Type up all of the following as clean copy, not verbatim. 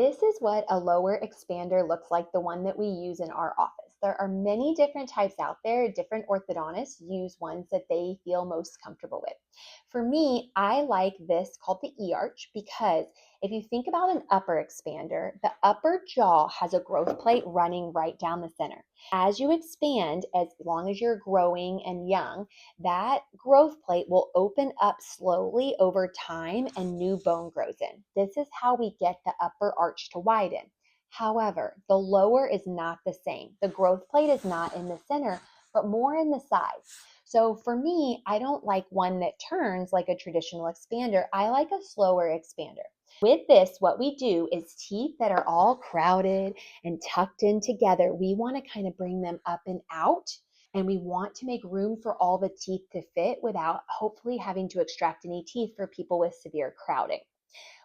This is what a lower expander looks like, the one that we use in our office. There are many different types out there. Different orthodontists use ones that they feel most comfortable with. For me, I like this called the E-arch because if you think about an upper expander, the upper jaw has a growth plate running right down the center. As you expand, as long as you're growing and young, that growth plate will open up slowly over time and new bone grows in. This is how we get the upper arch to widen. However, the lower is not the same. The growth plate is not in the center, but more in the sides. So for me, I don't like one that turns like a traditional expander. I like a slower expander. With this, what we do is teeth that are all crowded and tucked in together, we want to kind of bring them up and out. And we want to make room for all the teeth to fit without hopefully having to extract any teeth for people with severe crowding.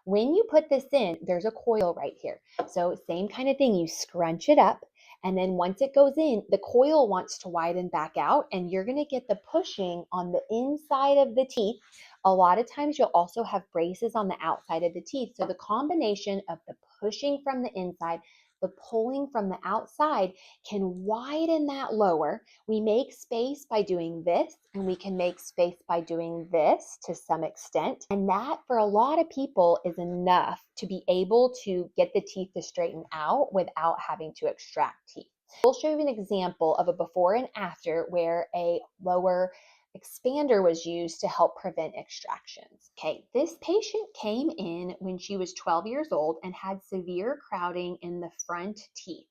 When you put this in, there's a coil right here. So same kind of thing, you scrunch it up, and then once it goes in, the coil wants to widen back out, and you're gonna get the pushing on the inside of the teeth. A lot of times you'll also have braces on the outside of the teeth. So the combination of the pushing from the inside, the pulling from the outside can widen that lower. We make space by doing this, and we can make space by doing this to some extent. And that, for a lot of people, is enough to be able to get the teeth to straighten out without having to extract teeth. We'll show you an example of a before and after where a lower expander was used to help prevent extractions. Okay, this patient came in when she was 12 years old and had severe crowding in the front teeth.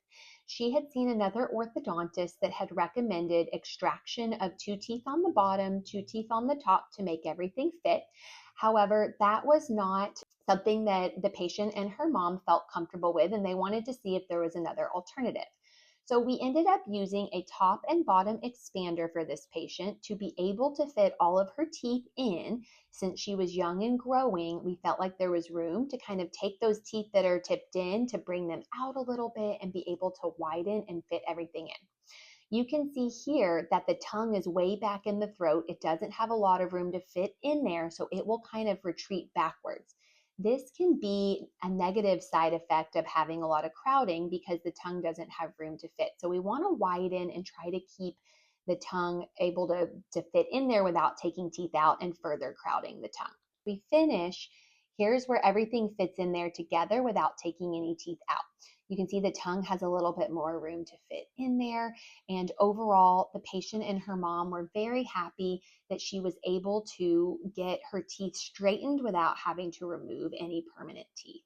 She had seen another orthodontist that had recommended extraction of 2 teeth on the bottom, 2 teeth on the top to make everything fit. However, that was not something that the patient and her mom felt comfortable with, and they wanted to see if there was another alternative. So we ended up using a top and bottom expander for this patient to be able to fit all of her teeth in. Since she was young and growing, we felt like there was room to kind of take those teeth that are tipped in to bring them out a little bit and be able to widen and fit everything in. You can see here that the tongue is way back in the throat. It doesn't have a lot of room to fit in there, so it will kind of retreat backwards. This can be a negative side effect of having a lot of crowding because the tongue doesn't have room to fit. So we want to widen and try to keep the tongue able to fit in there without taking teeth out and further crowding the tongue. We finish, here's where everything fits in there together without taking any teeth out. You can see the tongue has a little bit more room to fit in there. And overall, the patient and her mom were very happy that she was able to get her teeth straightened without having to remove any permanent teeth.